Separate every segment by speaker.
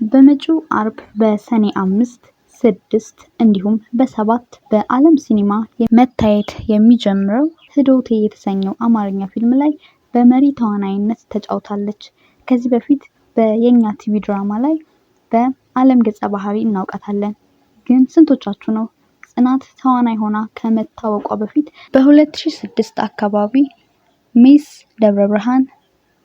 Speaker 1: በመጪው አርብ በሰኔ 5፣ 6 እንዲሁም በ7 በዓለም ሲኒማ መታየት የሚጀምረው ህድወቴ የተሰኘው አማርኛ ፊልም ላይ በመሪ ተዋናይነት ተጫውታለች። ከዚህ በፊት በየኛ ቲቪ ድራማ ላይ በዓለም ገጸ ባህሪ እናውቃታለን። ግን ስንቶቻችሁ ነው ጽናት ተዋናይ ሆና ከመታወቋ በፊት በ2006 አካባቢ ሚስ ደብረ ብርሃን፣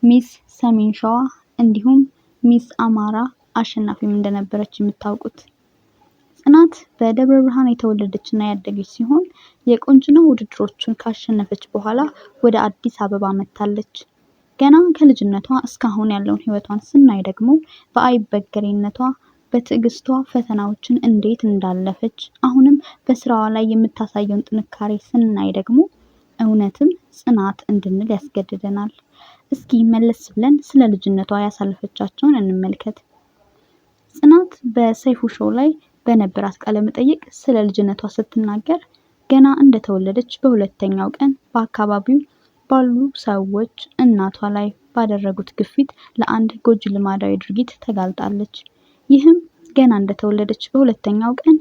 Speaker 1: ሚስ ሰሜን ሸዋ እንዲሁም ሚስ አማራ አሸናፊም እንደነበረች የምታውቁት? ጽናት በደብረ ብርሃን የተወለደችና ያደገች ሲሆን የቁንጅና ውድድሮችን ካሸነፈች በኋላ ወደ አዲስ አበባ መጥታለች። ገና ከልጅነቷ እስካሁን ያለውን ህይወቷን ስናይ ደግሞ በአይበገሬነቷ በትዕግስቷ ፈተናዎችን እንዴት እንዳለፈች አሁንም በስራዋ ላይ የምታሳየውን ጥንካሬ ስናይ ደግሞ እውነትም ጽናት እንድንል ያስገድደናል። እስኪ መለስ ብለን ስለ ልጅነቷ ያሳለፈቻቸውን እንመልከት። ጽናት በሰይፉ ሾው ላይ በነበራት ቃለ መጠይቅ ስለ ልጅነቷ ስትናገር ገና እንደተወለደች በሁለተኛው ቀን በአካባቢው ባሉ ሰዎች እናቷ ላይ ባደረጉት ግፊት ለአንድ ጎጂ ልማዳዊ ድርጊት ተጋልጣለች። ይህም ገና እንደተወለደች በሁለተኛው ቀን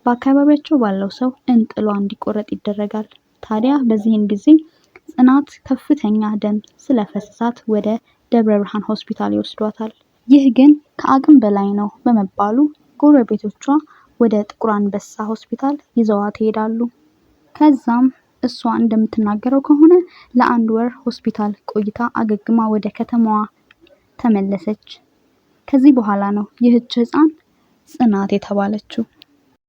Speaker 1: በአካባቢያቸው ባለው ሰው እንጥሏ እንዲቆረጥ ይደረጋል። ታዲያ በዚህን ጊዜ ጽናት ከፍተኛ ደም ስለፈሰሳት ወደ ደብረ ብርሃን ሆስፒታል ይወስዷታል። ይህ ግን ከአቅም በላይ ነው በመባሉ ጎረቤቶቿ ወደ ጥቁር አንበሳ ሆስፒታል ይዘዋት ይሄዳሉ። ከዛም እሷ እንደምትናገረው ከሆነ ለአንድ ወር ሆስፒታል ቆይታ አገግማ ወደ ከተማዋ ተመለሰች። ከዚህ በኋላ ነው ይህች ህፃን ጽናት የተባለችው።